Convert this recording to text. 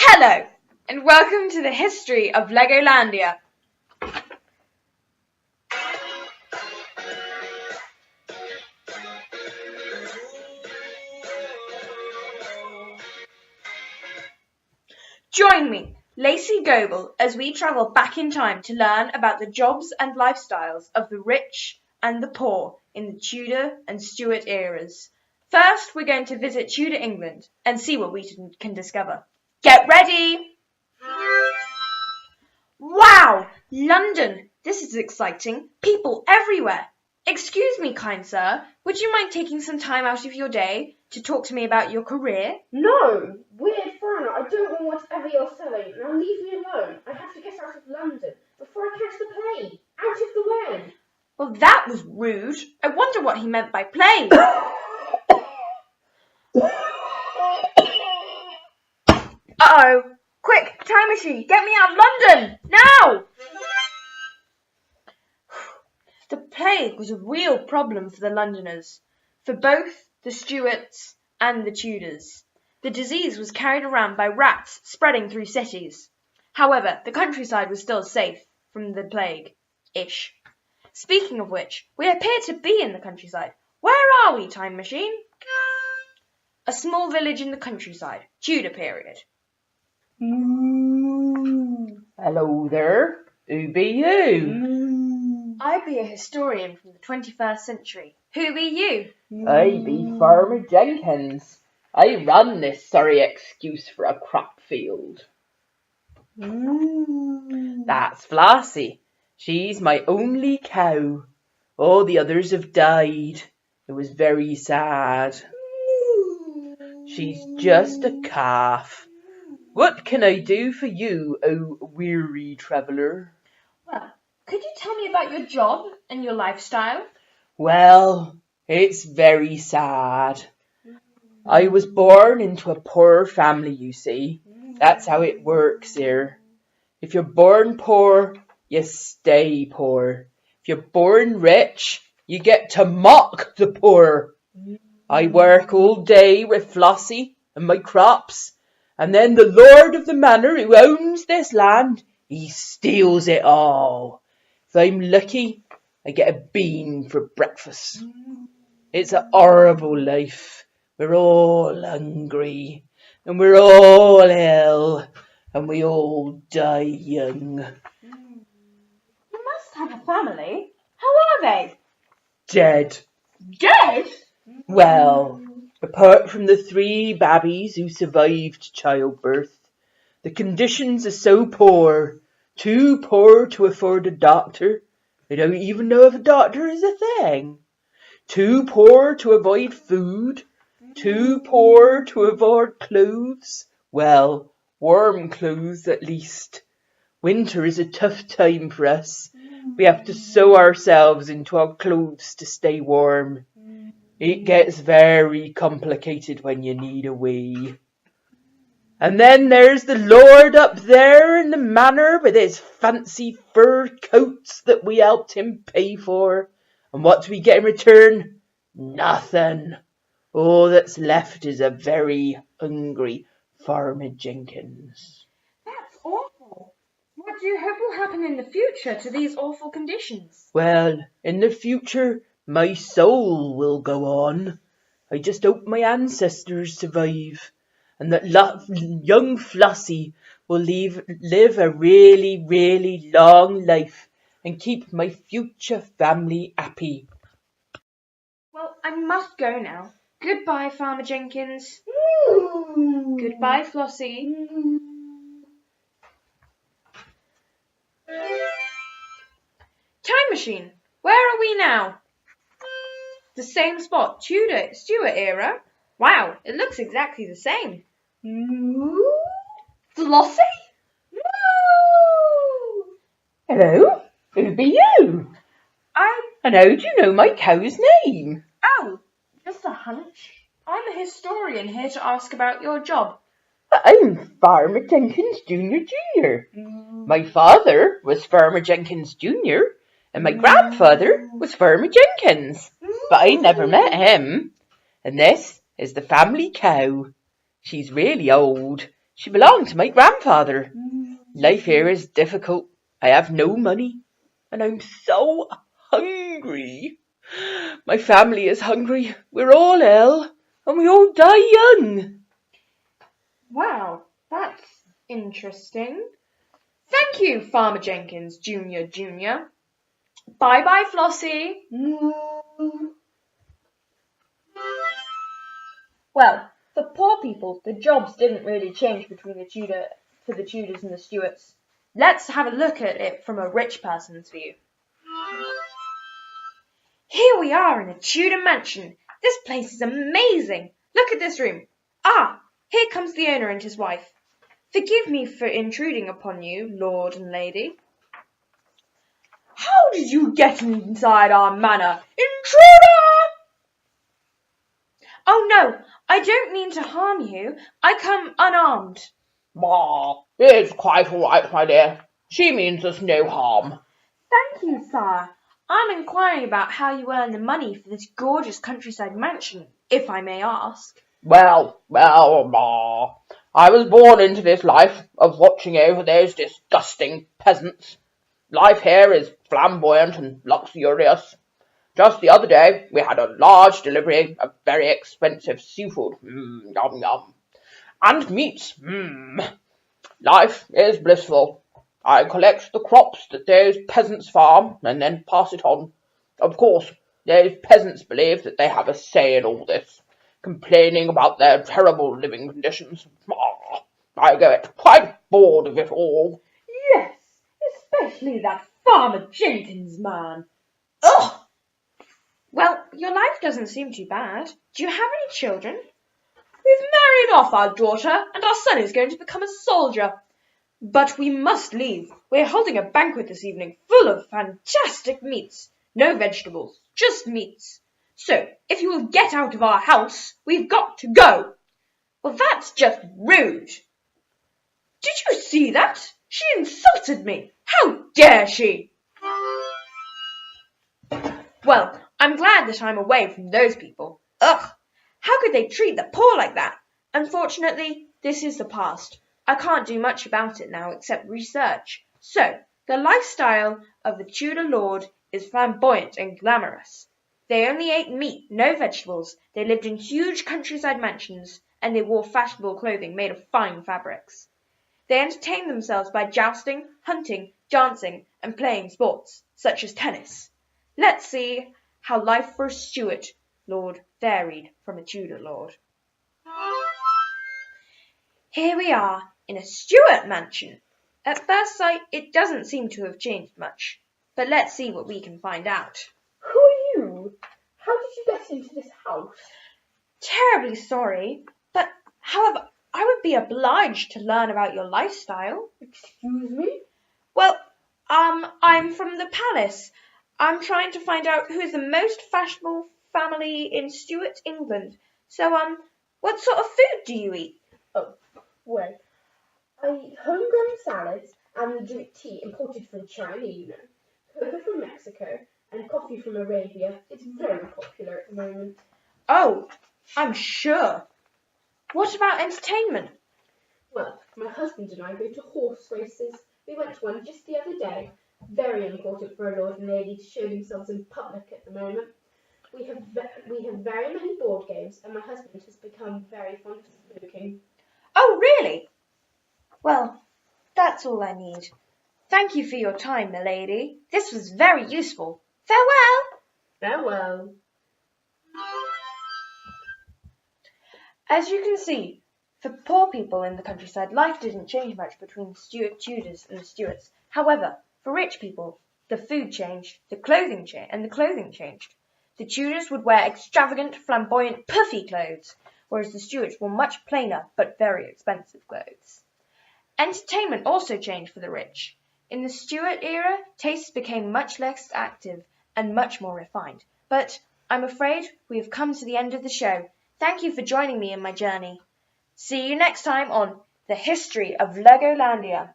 Hello, and welcome to the history of Legolandia. Join me, Lacey Goebel, as we travel back in time to learn about the jobs and lifestyles of the rich and the poor in the Tudor and Stuart eras. First, we're going to visit Tudor England and see what we can discover. Get ready! Wow! London! This is exciting. People everywhere. Excuse me, kind sir. Would you mind taking some time out of your day to talk to me about your career? No! Weird foreigner, I don't want whatever you're selling. Now leave me alone. I have to get out of London before I catch the plague. Out of the way! Well, that was rude. I wonder what he meant by plague. Uh-oh. Quick, time machine, get me out of London! Now! The plague was a real problem for the Londoners, for both the Stuarts and the Tudors. The disease was carried around by rats spreading through cities. However, the countryside was still safe from the plague-ish. Speaking of which, we appear to be in the countryside. Where are we, time machine? A small village in the countryside, Tudor period. Hello there, who be you? I be a historian from the 21st century. Who be you? I be Farmer Jenkins. I run this sorry excuse for a crop field. That's Flossie. She's my only cow. All the others have died. It was very sad. She's just a calf. What can I do for you, O weary traveller? Well, could you tell me about your job and your lifestyle? Well, it's very sad. I was born into a poor family, you see. That's how it works here. If you're born poor, you stay poor. If you're born rich, you get to mock the poor. I work all day with Flossie and my crops, and then the lord of the manor who owns this land, he steals it all. If I'm lucky, I get a bean for breakfast. It's a horrible life. We're all hungry, and we're all ill, and we all die young. You must have a family. How are they? Dead. Dead? Well, apart from the 3 babbies who survived childbirth, the conditions are so poor, too poor to afford a doctor. They don't even know if a doctor is a thing. Too poor to avoid food. Too poor to avoid clothes. Well, warm clothes at least. Winter is a tough time for us. We have to sew ourselves into our clothes to stay warm. It gets very complicated when you need a wee. And then there's the lord up there in the manor with his fancy fur coats that we helped him pay for. And what do we get in return? Nothing. All that's left is a very hungry Farmer Jenkins. That's awful. What do you hope will happen in the future to these awful conditions? Well, in the future, my soul will go on. I just hope my ancestors survive, and that young Flossie will live a really, really long life and keep my future family happy. Well, I must go now. Goodbye, Farmer Jenkins. Goodbye, Flossie. Time machine. Where are we now? The same spot, Tudor, Stuart era. Wow, it looks exactly the same. Flossie? Hello, who be you? And how do you know my cow's name? Oh, just a hunch. I'm a historian here to ask about your job. I'm Farmer Jenkins Jr. My father was Farmer Jenkins Jr. and my grandfather was Farmer Jenkins, but I never met him. And this is the family cow. She's really old. She belonged to my grandfather. Life here is difficult. I have no money, and I'm so hungry. My family is hungry. We're all ill, and we all die young. Wow, that's interesting. Thank you, Farmer Jenkins, Jr. Bye-bye, Flossie. Well, for poor people, the jobs didn't really change between the Tudors and the Stuarts. Let's have a look at it from a rich person's view. Here we are in a Tudor mansion. This place is amazing. Look at this room. Ah, here comes the owner and his wife. Forgive me for intruding upon you, Lord and Lady. How did you get inside our manor? Intruder! Oh no, I don't mean to harm you. I come unarmed. Bah, it's quite all right, my dear. She means us no harm. Thank you, sire. I'm inquiring about how you earn the money for this gorgeous countryside mansion, if I may ask. Well, bah. I was born into this life of watching over those disgusting peasants. Life here is flamboyant and luxurious. Just the other day, we had a large delivery of very expensive seafood. Yum, yum. And meats. Life is blissful. I collect the crops that those peasants farm and then pass it on. Of course, those peasants believe that they have a say in all this, complaining about their terrible living conditions. I get quite bored of it all. Yes, especially that Farmer Jenkins man. Ugh! Well, your life doesn't seem too bad. Do you have any children? We've married off our daughter, and our son is going to become a soldier. But we must leave. We're holding a banquet this evening full of fantastic meats. No vegetables, just meats. So, if you will get out of our house, we've got to go. Well, that's just rude. Did you see that? She insulted me. How dare she? Well, I'm glad that I'm away from those people. Ugh! How could they treat the poor like that? Unfortunately, this is the past. I can't do much about it now except research. So, the lifestyle of the Tudor lord is flamboyant and glamorous. They only ate meat, no vegetables. They lived in huge countryside mansions, and they wore fashionable clothing made of fine fabrics. They entertained themselves by jousting, hunting, dancing, and playing sports, such as tennis. Let's see how life for a Stuart lord varied from a Tudor lord. Here we are in a Stuart mansion. At first sight, it doesn't seem to have changed much, but let's see what we can find out. Who are you? How did you get into this house? Terribly sorry, but however, I would be obliged to learn about your lifestyle. Excuse me? Well, I'm from the palace. I'm trying to find out who is the most fashionable family in Stuart, England. So, what sort of food do you eat? Oh, well, I eat homegrown salads and we drink tea imported from China, you know, cocoa from Mexico, and coffee from Arabia. It's very popular at the moment. Oh, I'm sure. What about entertainment? Well, my husband and I go to horse races. We went to one just the other day. Very important for a lord and lady to show themselves in public at the moment. We have very many board games, and my husband has become very fond of smoking. Oh, really? Well, that's all I need. Thank you for your time, milady. This was very useful. Farewell! Farewell. As you can see, for poor people in the countryside, life didn't change much between the Tudors and the Stuarts. However, for rich people, the food changed, the clothing changed. The Tudors would wear extravagant, flamboyant, puffy clothes, whereas the Stuarts wore much plainer but very expensive clothes. Entertainment also changed for the rich. In the Stuart era, tastes became much less active and much more refined. But I'm afraid we have come to the end of the show. Thank you for joining me in my journey. See you next time on The History of Legolandia.